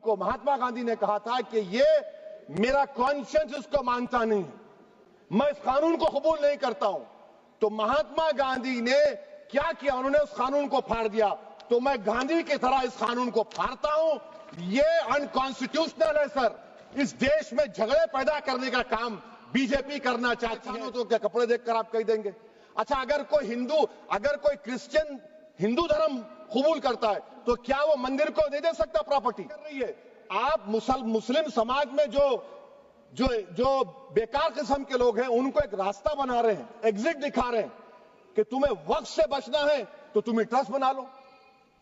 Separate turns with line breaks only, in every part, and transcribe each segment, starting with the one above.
को महात्मा गांधी ने कहा था कि ये मेरा कॉन्शियंस इसको मानता नहीं है, मैं इस कानून को कबूल नहीं करता हूं। तो महात्मा गांधी ने क्या किया, उन्होंने उस कानून को फाड़ दिया। तो मैं गांधी की तरह इस कानून को फाड़ता हूं। ये अनकॉन्स्टिट्यूशनल है सर। इस देश में झगड़े पैदा करने का काम बीजेपी करना चाहती है। तो क्या कपड़े देखकर आप कह देंगे? अच्छा, अगर कोई क्रिश्चियन हिंदू धर्म कबूल करता है तो क्या वो मंदिर को दे सकता प्रॉपर्टी? कर रही है आप मुस्लिम समाज में जो बेकार किस्म के लोग हैं उनको एक रास्ता बना रहे हैं, एग्जिट दिखा रहे हैं कि तुम्हें वक्त से बचना है तो तुम्हें ट्रस्ट बना लो।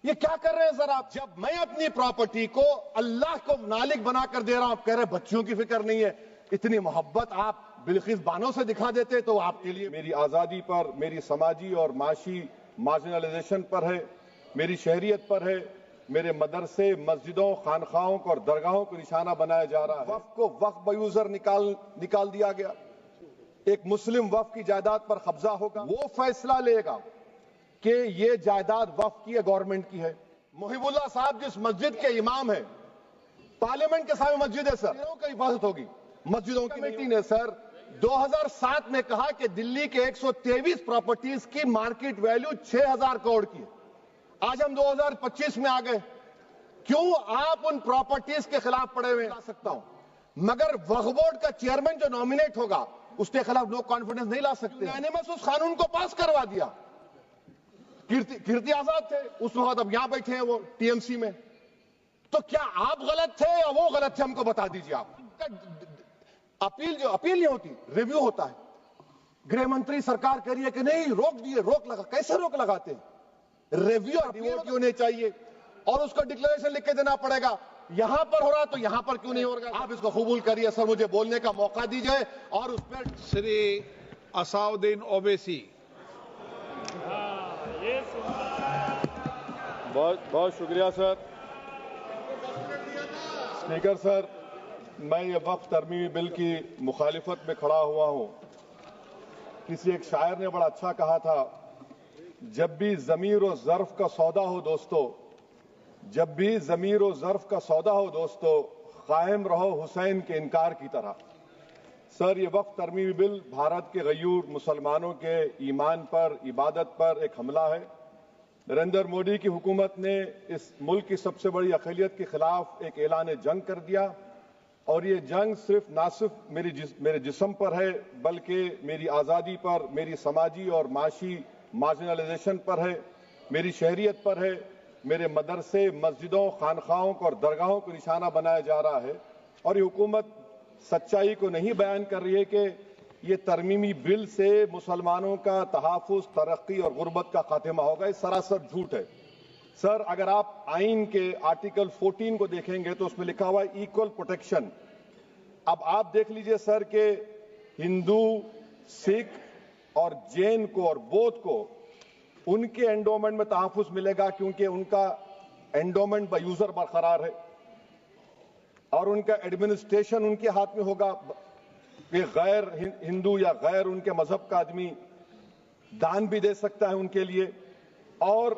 ये क्या कर रहे हैं सर आप? जब मैं अपनी प्रॉपर्टी को अल्लाह को मालिक बनाकर दे रहा हूं, आप कह रहे हैं बच्चियों की फिक्र नहीं है। इतनी मोहब्बत आप बिल्किस बानो से दिखा देते तो आपके लिए
मेरी आजादी पर, मेरी समाजी और माशी मार्जिनलाइजेशन पर है, मेरी शहरियत पर है, मेरे मदरसे, मस्जिदों, खानखाहों और दरगाहों को निशाना बनाया जा रहा है। वक्फ को वक्फ बयूजर निकाल दिया गया। एक मुस्लिम वक्फ की जायदाद पर कब्जा होगा। वो फैसला लेगा कि ये जायदाद वक्फ की है, गवर्नमेंट की है।
मुहिबुल्लाह साहब जिस मस्जिद के इमाम है, पार्लियामेंट के सामने मस्जिद है सर, की हिफाजत होगी। मस्जिदों की कमेटी ने सर 2007 में कहा कि दिल्ली के 123 प्रॉपर्टीज की मार्केट वैल्यू 6000 करोड़ की है। आज हम 2025 में आ गए। क्यों आप उन प्रॉपर्टीज के खिलाफ पड़े हुए? ला सकता हूं, मगर वक्फ बोर्ड का चेयरमैन जो नॉमिनेट होगा उसके खिलाफ नो कॉन्फिडेंस नहीं ला सकते। यूनानिमस उस कानून को पास करवा दिया। कीर्ति आजाद थे उस वक्त, अब यहां बैठे हैं वो टीएमसी में। तो क्या आप गलत थे या वो गलत थे? हमको बता दीजिए। आप अपील नहीं होती, रिव्यू होता है। गृह मंत्री सरकार कह रही है कि नहीं, रोक लगा। कैसे रोक लगाते हैं? रिव्यू डिवोट क्यों नहीं चाहिए और उसको डिक्लेरेशन लिख के देना पड़ेगा। यहां पर हो रहा तो यहां पर क्यों नहीं हो रहा? आप इसको कबूल करिए सर, मुझे बोलने का मौका दीजिए। और उस पर
श्री असाउद्दीन ओवैसी।
बहुत शुक्रिया सर। स्पीकर सर, मैं ये वक्फ तरमीमी बिल की मुखालिफत में खड़ा हुआ हूं। किसी एक शायर ने बड़ा अच्छा कहा था, जब भी ज़मीर और ज़र्फ का सौदा हो दोस्तों, जब भी ज़मीर और ज़र्फ का सौदा हो दोस्तों, कायम रहो हुसैन के इनकार की तरह। सर, ये वक्फ तरमीमी बिल भारत के गयूर मुसलमानों के ईमान पर, इबादत पर एक हमला है। नरेंद्र मोदी की हुकूमत ने इस मुल्क की सबसे बड़ी अक़लियत के खिलाफ एक ऐलान जंग कर दिया और ये जंग ना सिर्फ मेरे जिस्म पर है बल्कि मेरी आज़ादी पर, मेरी समाजी और माशी मार्जिनलाइजेशन पर है, मेरी शहरियत पर है, मेरे मदरसे, मस्जिदों, खानखाहों और दरगाहों को निशाना बनाया जा रहा है। और ये हुकूमत सच्चाई को नहीं बयान कर रही है कि ये तरमीमी बिल से मुसलमानों का तहफ़्फ़ुज़, तरक्की और गुर्बत का खात्मा होगा। ये सरासर झूठ है। सर, अगर आप आइन के आर्टिकल 14 को देखेंगे तो उसमें लिखा हुआ है इक्वल प्रोटेक्शन। अब आप देख लीजिए सर कि हिंदू, सिख और जैन को और बौद्ध को उनके एंडोमेंट में तहफ़्फ़ुज़ मिलेगा क्योंकि उनका एंडोमेंट बाय यूजर बरकरार है और उनका एडमिनिस्ट्रेशन उनके हाथ में होगा। कि गैर हिंदू या गैर उनके मजहब का आदमी दान भी दे सकता है उनके लिए और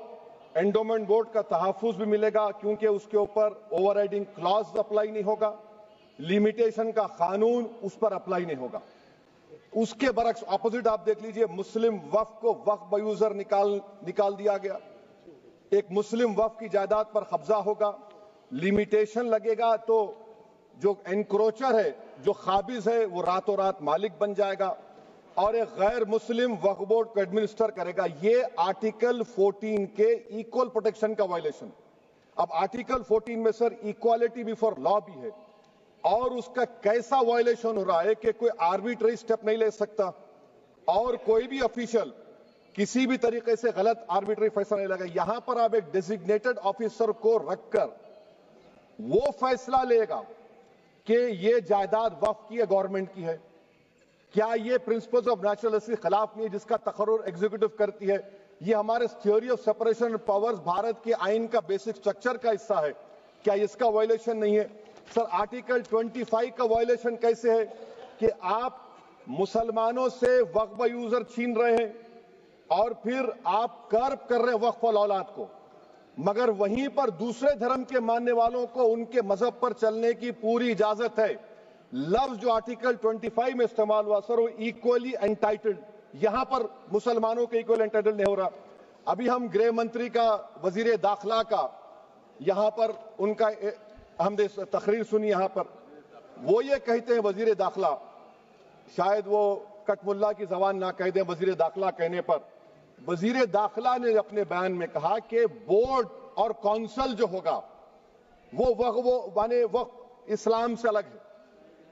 एंडोमेंट बोर्ड का तहफ़्फ़ुज़ भी मिलेगा क्योंकि उसके ऊपर ओवरराइडिंग क्लॉज अप्लाई नहीं होगा, लिमिटेशन का कानून उस पर अप्लाई नहीं होगा। उसके बरक्स ऑपोजिट आप देख लीजिए, मुस्लिम वक्फ को वक्फ बयूजर निकाल दिया गया। एक मुस्लिम वक्फ की जायदाद पर कब्जा होगा, लिमिटेशन लगेगा तो जो एनक्रोचर है, जो खाबिज है, वो रातों रात मालिक बन जाएगा और एक गैर मुस्लिम वक्फ बोर्ड को एडमिनिस्टर करेगा। ये आर्टिकल 14 के इक्वल प्रोटेक्शन का वायलेशन। अब आर्टिकल 14 में सर इक्वालिटी बिफोर लॉ भी है और उसका कैसा वायलेशन हो रहा है कि कोई आर्बिट्ररी स्टेप नहीं ले सकता और कोई भी ऑफिशियल किसी भी तरीके से गलत आर्बिट्ररी फैसला नहीं लेगा। यहां पर आप एक डेजिग्नेटेड ऑफिसर को रखकर वो फैसला लेगा कि ये जायदाद वक्फ की है, गवर्नमेंट की है। क्या ये प्रिंसिपल्स ऑफ नेचुरलिटी के खिलाफ नहीं है जिसका तकर्रुर एग्जीक्यूटिव करती है? ये हमारे theory of separation of powers Bharat के आइन का बेसिक स्ट्रक्चर का हिस्सा है। क्या इसका वायलेशन नहीं है? सर, आर्टिकल 25 का वायलेशन कैसे है कि आप मुसलमानों से वक्फ यूजर छीन रहे हैं और फिर आप कर्ब कर रहे हैं वक्फ औलाद को। मगर वहीं पर दूसरे धर्म के मानने वालों को उनके मजहब पर चलने की पूरी इजाजत है। लफ्ज जो आर्टिकल 25 में इस्तेमाल हुआ सर, वो इक्वली एंटाइटल्ड, यहां पर मुसलमानों के इक्वल एंटाइटल्ड नहीं हो रहा। अभी हम गृह मंत्री का, वजीर दाखिला का यहां पर उनका हमने तकरीर सुनी, यहां पर वो ये कहते हैं, वजीर दाखिला, शायद वो कटमुल्ला की जबान ना कह दें, वजीर दाखिला कहने पर वजीर दाखिला ने अपने बयान में कहा कि बोर्ड और कौंसिल जो होगा वो माने वक्फ इस्लाम से अलग है।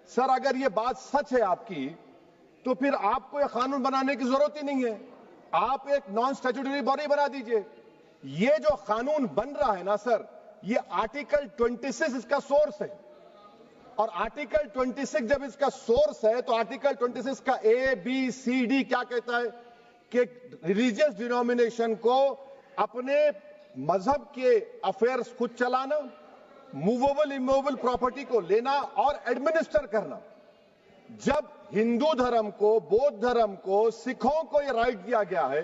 सर अगर ये बात सच है आपकी, तो फिर आपको ये कानून बनाने की जरूरत ही नहीं है, आप एक नॉन स्टैट्यूटरी बॉडी बना दीजिए। ये जो कानून बन रहा है ना सर, ये आर्टिकल 26 इसका सोर्स है, और आर्टिकल 26 जब इसका सोर्स है तो आर्टिकल 26 का ABCD क्या कहता है कि रिलीजियस डिनोमिनेशन को अपने मजहब के अफेयर्स खुद चलाना, मूवेबल इमूवेबल प्रॉपर्टी को लेना और एडमिनिस्टर करना। जब हिंदू धर्म को, बौद्ध धर्म को, सिखों को यह राइट दिया गया है,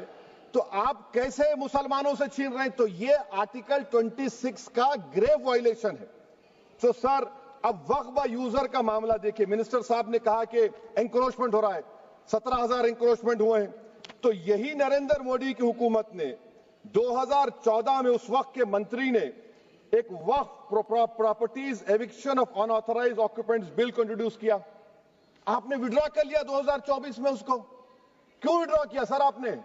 तो आप कैसे मुसलमानों से छीन रहे हैं? तो यह आर्टिकल 26 का ग्रेव वायलेशन है। तो सर अब वक्फ बा यूजर का मामला देखिए, मिनिस्टर साहब ने कहा कि एंक्रोचमेंट हो रहा है, 17,000 एंक्रोचमेंट हुए हैं। तो यही नरेंद्र मोदी की हुकूमत ने 2014 में उस वक्त के मंत्री ने एक Waqf properties eviction of unauthorised occupants bill को इंट्रोड्यूस किया। आपने विड्रॉ कर लिया 2024 में उसको। क्यों विड्रॉ किया सर आपने?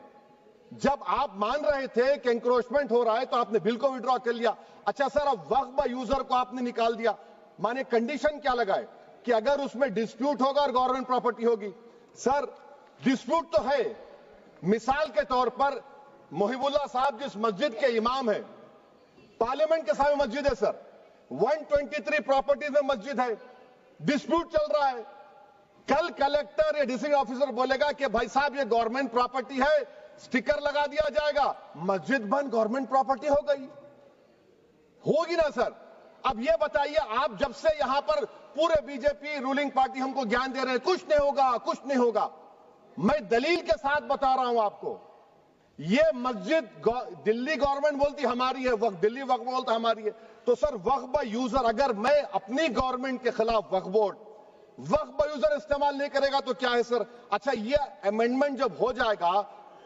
जब आप मान रहे थे कि एंक्रोचमेंट हो रहा है तो आपने बिल को विड्रॉ कर लिया। अच्छा सर, अब वक्फ बा यूजर को आपने निकाल दिया, माने कंडीशन क्या लगाए कि अगर उसमें डिस्प्यूट होगा और गवर्नमेंट प्रॉपर्टी होगी। सर डिस्प्यूट तो है, मिसाल के तौर पर मोहिबुल्लाह साहब जिस मस्जिद के इमाम है, पार्लियामेंट के सामने मस्जिद है सर, 123 प्रॉपर्टीज में मस्जिद है, डिस्प्यूट चल रहा है। कल कलेक्टर या डिस्ट्रिक्ट ऑफिसर बोलेगा कि भाई साहब ये गवर्नमेंट प्रॉपर्टी है, स्टिकर लगा दिया जाएगा, मस्जिद बंद, गवर्नमेंट प्रॉपर्टी हो गई, होगी ना सर? अब ये बताइए, आप जब से यहां पर पूरे बीजेपी रूलिंग पार्टी हमको ज्ञान दे रहे हैं कुछ नहीं होगा, कुछ नहीं होगा, मैं दलील के साथ बता रहा हूं आपको। ये मस्जिद दिल्ली गवर्नमेंट बोलती हमारी है, वक्फ दिल्ली वक्फ बोलता हमारी है। तो सर वक्फ बा यूजर, अगर मैं अपनी गवर्नमेंट के खिलाफ वक्फ बोर्ड वक्फ बा यूजर इस्तेमाल नहीं करेगा तो क्या है सर? अच्छा, ये अमेंडमेंट जब हो जाएगा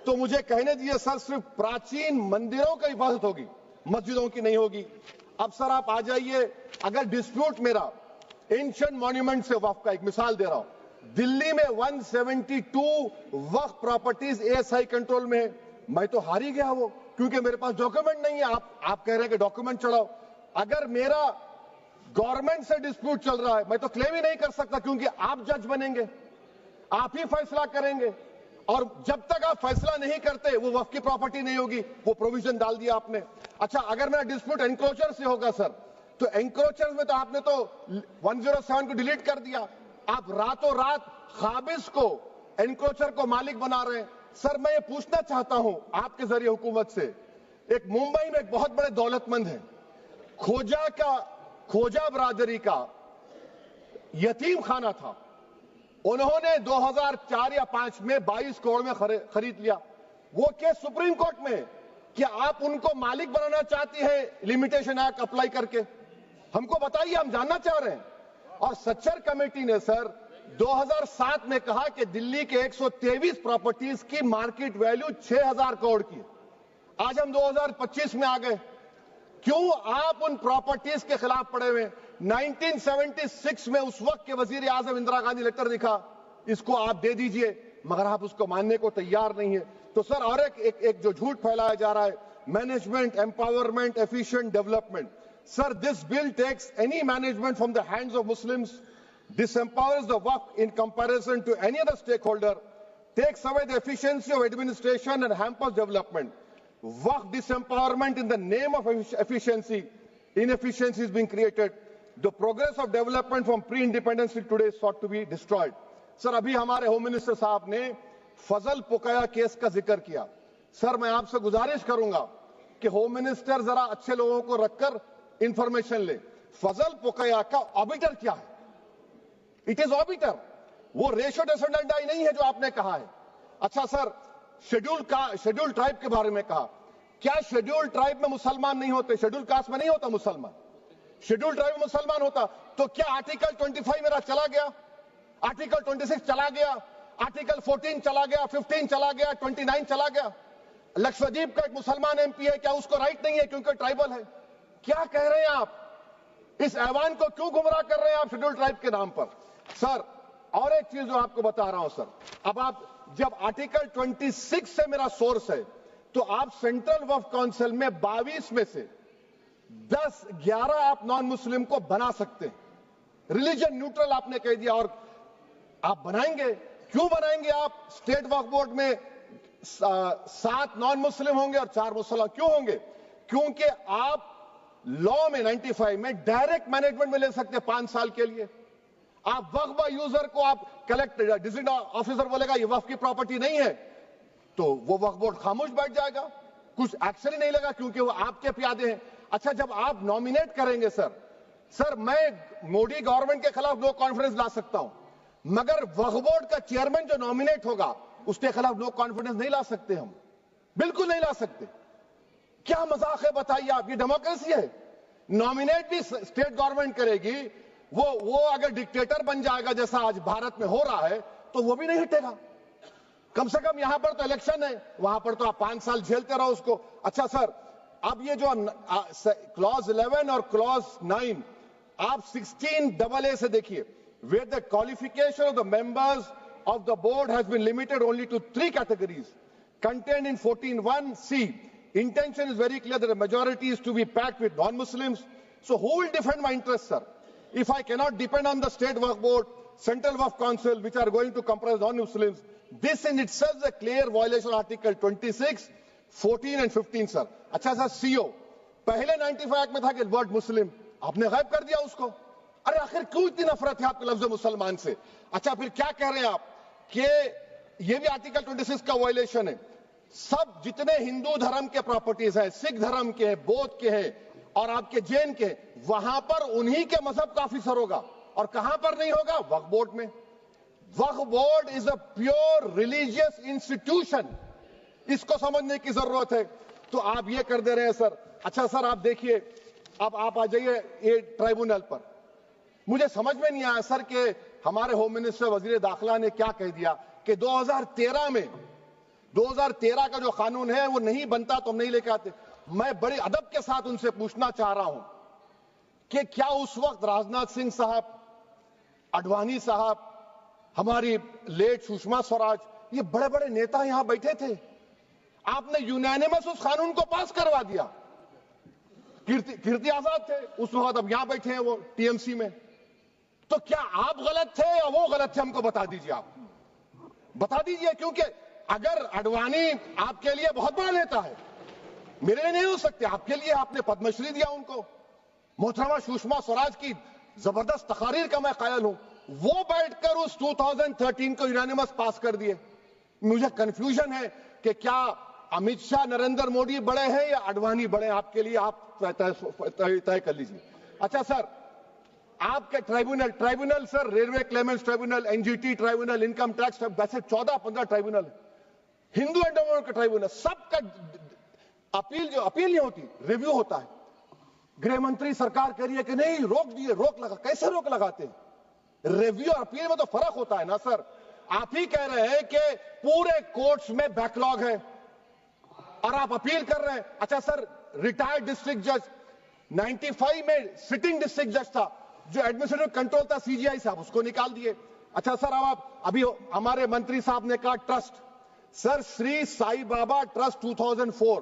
तो मुझे कहने दीजिए सर, सिर्फ प्राचीन मंदिरों की हिफाजत होगी, मस्जिदों की नहीं होगी। अब सर आप आ जाइए, अगर डिस्प्यूट मेरा एंशिएंट मॉन्यूमेंट से वक्फ का, एक मिसाल दे रहा हूं, दिल्ली में 172 वक्फ प्रॉपर्टीज ASI कंट्रोल में है, मैं तो हार ही गया वो, क्योंकि मेरे पास डॉक्यूमेंट नहीं है। आप कह रहे हैं कि डॉक्यूमेंट चढ़ाओ। अगर मेरा गवर्नमेंट से डिस्प्यूट चल रहा है, मैं तो क्लेम ही नहीं कर सकता, क्योंकि आप जज बनेंगे, आप ही फैसला करेंगे, और जब तक आप फैसला नहीं करते वो वक्फ की प्रॉपर्टी नहीं होगी। वो प्रोविजन डाल दिया आपने। अच्छा, अगर मेरा डिस्प्यूट एंक्रोचर से होगा सर, तो एंक्रोचर में तो आपने तो 107 को डिलीट कर दिया। आप रातों रात खाबिज को, एंक्रोचर को मालिक बना रहे हैं। सर मैं ये पूछना चाहता हूं आपके जरिए हुकूमत से, एक मुंबई में एक बहुत बड़े दौलतमंद है, खोजा बरादरी का यतीम खाना था, उन्होंने 2004 या 5 में 22 करोड़ में खरीद लिया। वो केस सुप्रीम कोर्ट में कि आप उनको मालिक बनाना चाहती है लिमिटेशन एक्ट अप्लाई करके, हमको बताइए, हम जानना चाह रहे हैं। और सच्चर कमेटी ने सर 2007 में कहा कि दिल्ली के 123 प्रॉपर्टीज की मार्केट वैल्यू 6,000 करोड़ की। आज हम 2025 में आ गए, क्यों आप उन प्रॉपर्टीज के खिलाफ पड़े हुए? 1976 में उस वक्त के वजीर आजम इंदिरा गांधी लेटर लिखा, इसको आप दे दीजिए, मगर आप उसको मानने को तैयार नहीं है। तो सर और एक जो झूठ फैलाया जा रहा है, management, empowerment, efficient development. Sir this bill takes any management from the hands of Muslims, disempowers the waqf in comparison to any other stakeholder, takes away the efficiency of administration and hampers development. Waqf disempowerment in the name of efficiency, inefficiency is being created. The progress of development from pre-independence till today is sought to be destroyed. Sir अभी हमारे home minister साहब ने फजल पुकाया case का जिक्र किया। Sir मैं आपसे गुजारिश करूंगा कि होम मिनिस्टर जरा अच्छे लोगों को रखकर इंफॉर्मेशन ले। फजल पुकाया का ऑबिटर क्या है? इट इज ऑबिटर, वो रेशो डेसेंडेंट नहीं है जो आपने कहा है। अच्छा सर, शेड्यूल ट्राइब के बारे में कहा
क्या शेड्यूल्ड ट्राइब में मुसलमान नहीं होते? शेड्यूल्ड कास्ट में नहीं होता मुसलमान? शेड्यूल्ड ट्राइब में मुसलमान होता तो क्या आर्टिकल 25 मेरा चला गया, आर्टिकल 26 चला गया, आर्टिकल 14 चला गया, 15 चला गया, 29 चला गया? लक्षद्वीप का एक मुसलमान एमपी है, क्या उसको राइट नहीं है क्योंकि ट्राइबल है? क्या कह रहे हैं आप? इस ऐवान को क्यों गुमराह कर रहे हैं आप शेड्यूल्ड ट्राइब के नाम पर? सर, और एक चीज जो आपको बता रहा हूं सर, अब आप जब आर्टिकल 26 से मेरा सोर्स है तो आप सेंट्रल वक्फ काउंसिल में 22 में से 10-11 आप नॉन मुस्लिम को बना सकते हैं। रिलीजन न्यूट्रल आपने कह दिया, और आप बनाएंगे, क्यों बनाएंगे आप? स्टेट वक्फ बोर्ड में 7 नॉन मुस्लिम होंगे और 4 मुसलमान। क्यों होंगे? क्योंकि आप लॉ में 95 में डायरेक्ट मैनेजमेंट में ले सकते हैं 5 साल के लिए। आप वक्फ यूजर को आप कलेक्ट डिस्ट्रिक्ट ऑफिसर बोलेगा ये वक्फ की प्रॉपर्टी नहीं है, तो वो वक्फ बोर्ड खामोश बैठ जाएगा, कुछ एक्शन ही नहीं लेगा क्योंकि वो आपके प्यादे हैं। अच्छा, जब आप नॉमिनेट करेंगे सर मैं मोदी गवर्नमेंट के खिलाफ नो कॉन्फिडेंस ला सकता हूं, मगर वक्फ बोर्ड का चेयरमैन जो नॉमिनेट होगा उसके खिलाफ नो कॉन्फिडेंस नहीं ला सकते, हम बिल्कुल नहीं ला सकते। क्या मजाक है बताइए आप? ये डेमोक्रेसी है। नॉमिनेट भी स्टेट गवर्नमेंट करेगी, वो अगर डिक्टेटर बन जाएगा जैसा आज भारत में हो रहा है तो वो भी नहीं हटेगा। कम से कम यहां पर तो इलेक्शन है, वहां पर तो आप 5 साल झेलते रहो उसको। अच्छा सर, अब ये जो क्लॉज 11 और क्लॉज 9 आप 16AA से देखिए, where the qualification of the members of the board has been limited only to 3 categories contained in 14(1)(c). Intention is very clear that the majority is to be packed with non-Muslims. So who will defend my interests, sir? If I cannot depend on the state waqf board, central waqf council, which are going to comprise non-Muslims, this in itself is a clear violation of Article 26, 14 and 15, sir. अच्छा sir, CO पहले 95 act में था कि word मुस्लिम, आपने गायब कर दिया उसको। अरे आखिर क्यों इतनी नफरत है आपके लफ्ज मुसलमान से? अच्छा, फिर क्या कह रहे हैं आप कि ये भी आर्टिकल 26 का वायलेशन है। सब जितने हिंदू धर्म के प्रॉपर्टीज हैं, सिख धर्म के हैं, बौद्ध के हैं और आपके जैन के, वहां पर उन्हीं के मजहब का ऑफिसर होगा, और कहां पर नहीं होगा? वक्फ बोर्ड में। Waqf board is a pure religious institution, इसको समझने की जरूरत है। तो आप ये कर दे रहे हैं सर। अच्छा सर, आप देखिए, अब आप आ जाइए ये ट्राइब्यूनल पर। मुझे समझ में नहीं आया सर कि हमारे होम मिनिस्टर वजीर दाखिला ने क्या कह दिया कि 2013 का जो कानून है वो नहीं बनता तो हम नहीं लेके आते। मैं बड़े अदब के साथ उनसे पूछना चाह रहा हूं कि क्या उस वक्त राजनाथ सिंह साहब, अडवाणी साहब, हमारी लेट सुषमा स्वराज, ये बड़े बड़े नेता यहां बैठे थे? आपने यूनानिमस उस कानून को पास करवा दिया। कीर्ति आजाद थे उस वक्त, अब यहां बैठे हैं वो टीएमसी में। तो क्या आप गलत थे या वो गलत थे? हमको बता दीजिए, आप बता दीजिए। क्योंकि अगर अडवाणी आपके लिए बहुत बड़ा नेता है, मेरे लिए नहीं हो सकते, आपके लिए आपने पद्मश्री दिया उनको। मोहतरमा सुषमा स्वराज की जबरदस्त तकारीर का मैं कायल हूं, वो बैठकर उस 2013 को यूनानिमस पास कर दिए। मुझे कंफ्यूजन है कि क्या अमित शाह, नरेंद्र मोदी बड़े हैं या अडवाणी बड़े हैं? आपके लिए आप तय कर लीजिए। अच्छा सर, आपके tribunal sir, railway Clements tribunal, NGT tribunal, income tax, वैसे 14-15 ट्राइब्यूनल, हिंदू एंडोवर का ट्राइब्यूनल, सबका अपील नहीं होती, रिव्यू होता है। गृह मंत्री सरकार कह रही है कि नहीं, रोक दिए, रोक लगा। कैसे रोक लगाते हैं? रिव्यू और अपील में तो फर्क होता है ना सर। आप ही कह रहे हैं कि पूरे कोर्ट्स में बैकलॉग है और आप अपील कर रहे हैं। अच्छा सर, रिटायर्ड डिस्ट्रिक्ट जज 95 में सिटिंग डिस्ट्रिक्ट जज था, जो एडमिनिस्ट्रेटिव कंट्रोल था सीजीआई साहब, उसको निकाल दिए। अच्छा सर, अब आप अभी हमारे मंत्री साहब ने कहा trust, sir Shri Sai Baba trust 2004,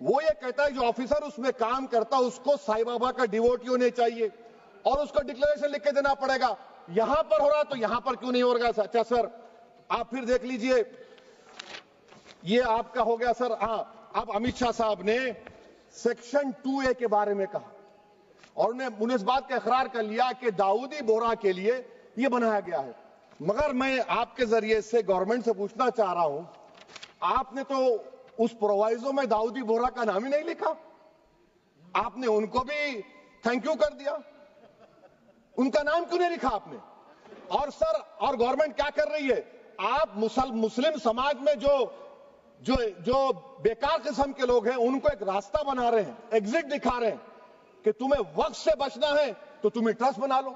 वो ये कहता है जो ऑफिसर उसमें काम करता है उसको साई बाबा का डिवोटी होने चाहिए और उसको डिक्लेरेशन लिख के देना पड़ेगा। यहां पर हो रहा तो यहां पर क्यों नहीं हो रहा? अच्छा सर, आप फिर देख लीजिए, ये आपका हो गया सर। अब अमित शाह साहब ने सेक्शन 2A के बारे में कहा और उन्होंने इस बात का इकरार कर लिया कि दाऊदी बोहरा के लिए यह बनाया गया है। मगर मैं आपके जरिए से गवर्नमेंट से पूछना चाह रहा हूं, आपने तो उस प्रोवाइजो में दाऊदी बोहरा का नाम ही नहीं लिखा, आपने उनको भी थैंक यू कर दिया, उनका नाम क्यों नहीं लिखा आपने? और सर, और गवर्नमेंट क्या कर रही है? आप मुस्लिम समाज में जो जो बेकार किस्म के लोग हैं उनको एक रास्ता बना रहे हैं, एग्जिट दिखा रहे हैं कि तुम्हें वक्त से बचना है तो तुम्हें ट्रस्ट बना लो।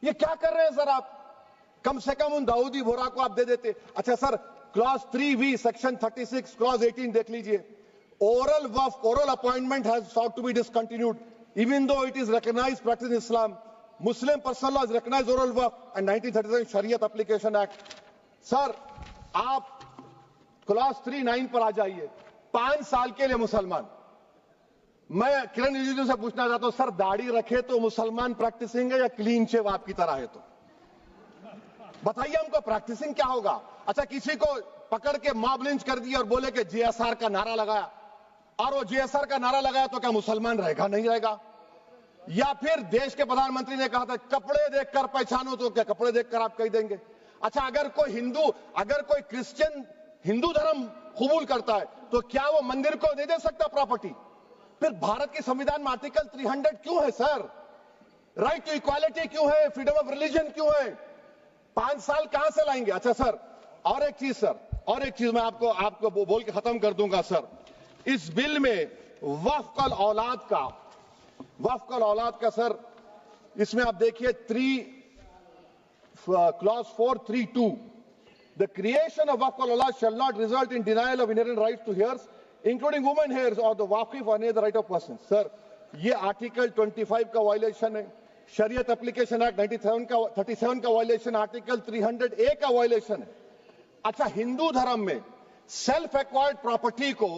ये क्या कर रहे हैं सर आप? कम से कम उन दाऊदी बोरा को आप दे देते। अच्छा sir, clause 3V section 36 clause 18 देख लीजिए। ओरल वफ, oral appointment has sought to be discontinued even though it is recognized practice in Islam. Muslim personal law is recognized oral waqf and 1937 Shariat Application Act. Sir आप clause 39 पर आ जाइए। 5 साल के लिए मुसलमान। मैं किरण रिजिजू से पूछना चाहता हूं, सर दाढ़ी रखे तो मुसलमान प्रैक्टिसिंग है या क्लीन शेव आपकी तरह है? तो बताइए हमको प्रैक्टिसिंग क्या होगा? अच्छा, किसी को पकड़ के मॉब लिंच कर दिया और बोले कि JSR का नारा लगाया, और वो JSR का नारा लगाया तो क्या मुसलमान रहेगा? नहीं रहेगा। या फिर देश के प्रधानमंत्री ने कहा था कपड़े देखकर पहचानो, तो क्या कपड़े देखकर आप कह देंगे? अच्छा, अगर कोई क्रिश्चियन हिंदू धर्म कबूल करता है तो क्या वो मंदिर को नहीं दे सकता प्रॉपर्टी? फिर भारत के संविधान में आर्टिकल 300 क्यों है सर? राइट टू इक्वालिटी क्यों है? फ्रीडम ऑफ रिलीजन क्यों है? 5 साल कहां से लाएंगे? अच्छा सर, और एक चीज मैं आपको बोल के खत्म कर दूंगा सर। इस बिल में वक्फ अल औलाद का सर, इसमें आप देखिए clause 432, the creation of waqf al awlad shall not result in denial of inherent rights to heirs, including women heirs or the waqif or any other right of person. Sir, ये article 25 का violation है, शरीयत application act 37 का violation, article 300A का violation है। अच्छा, हिंदू धर्म में सेल्फ एक्वायर्ड प्रॉपर्टी को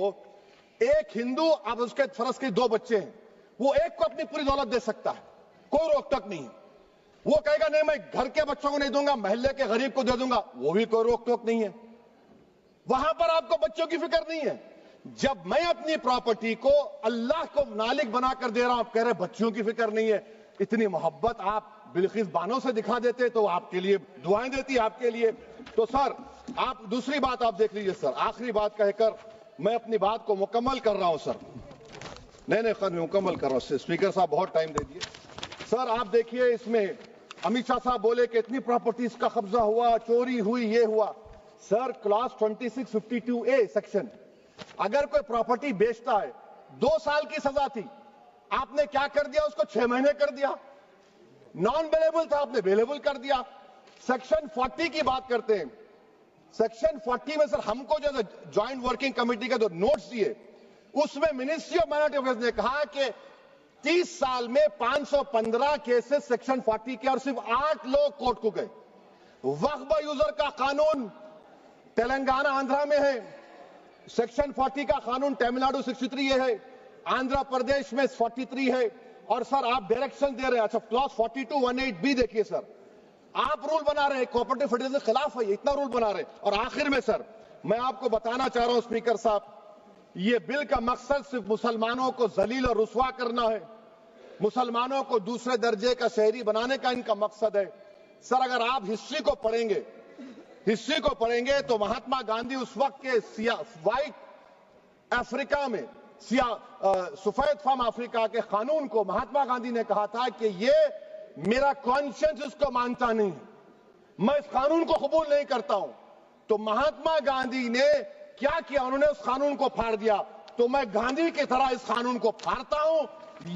एक हिंदू, अब उसके फर्ज के 2 बच्चे हैं, वो एक को अपनी पूरी दौलत दे सकता है, कोई रोक टोक नहीं। वो कहेगा नहीं मैं घर के बच्चों को नहीं दूंगा, मोहल्ले के गरीब को दे दूंगा, वो भी कोई रोक टोक नहीं है। वहां पर आपको बच्चों की फिक्र नहीं है। जब मैं अपनी प्रॉपर्टी को अल्लाह को मालिक बनाकर दे रहा हूं, आप कह रहे बच्चों की फिक्र नहीं है। इतनी मोहब्बत आप बिल्किस बानो से दिखा देते तो आपके लिए दुआएं देती आपके लिए। तो सर आप दूसरी बात आप देख लीजिए सर, आखिरी बात कहकर मैं अपनी बात को मुकम्मल कर रहा हूं सर। नहीं खैर मैं मुकम्मल कर रहा हूं। स्पीकर साहब बहुत टाइम दे दिए। सर आप देखिए, इसमें अमित शाह साहब बोले कि इतनी प्रॉपर्टीज का कब्जा हुआ, चोरी हुई, ये हुआ। सर क्लॉज 2652A सेक्शन, अगर कोई प्रॉपर्टी बेचता है 2 साल की सजा थी, आपने क्या कर दिया? उसको 6 महीने कर दिया। नॉन बेलेबल था, आपने बेलेबल कर दिया। सेक्शन 40 की बात करते हैं। सेक्शन 40 में सर हमको जो ज्वाइंट वर्किंग कमेटी का जो नोट्स दिए, उसमें मिनिस्ट्री ऑफ माइनॉरिटी अफेयर्स ने कहा कि 30 साल में 515 केसेस सेक्शन 40 के, और सिर्फ 8 लोग कोर्ट को गए। वक्फ यूजर का कानून तेलंगाना आंध्रा में है, सेक्शन 40 का कानून तमिलनाडु 63 है, आंध्र प्रदेश में 43 है। और सर आप डायरेक्शन दे रहे हैं। अच्छा, क्लॉज 4218B देखिए सर, आप रूल बना रहे हैं, कोऑपरेटिव फेडरलिज्म के खिलाफ है, इतना रूल बना रहे हैं। और आखिर में सर मैं आपको बताना चाह रहा हूं स्पीकर साहब, ये बिल का मकसद सिर्फ मुसलमानों को जलील और रुस्वा करना है, मुसलमानों को दूसरे दर्जे का शहरी बनाने का इनका मकसद है। सर अगर आप हिस्ट्री को पढ़ेंगे तो महात्मा गांधी उस वक्त के व्हाइट अफ्रीका में सफेद फार्म अफ्रीका के कानून को महात्मा गांधी ने कहा था कि ये मेरा कॉन्शियंस इसको मानता नहीं है, मैं इस कानून को कबूल नहीं करता हूं। तो महात्मा गांधी ने क्या किया? उन्होंने उस कानून को फाड़ दिया। तो मैं गांधी की तरह इस कानून को फाड़ता हूं।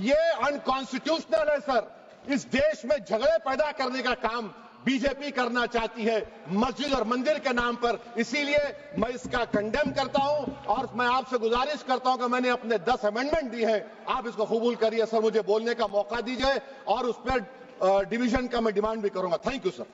ये अनकॉन्स्टिट्यूशनल है सर। इस देश में झगड़े पैदा करने का काम बीजेपी करना चाहती है मस्जिद और मंदिर के नाम पर, इसीलिए मैं इसका कंडेम करता हूं। और मैं आपसे गुजारिश करता हूं कि मैंने अपने 10 अमेंडमेंट दी हैं, आप इसको कबूल करिए सर, मुझे बोलने का मौका दीजिए और उस पर डिवीजन का मैं डिमांड भी करूंगा। Thank you sir.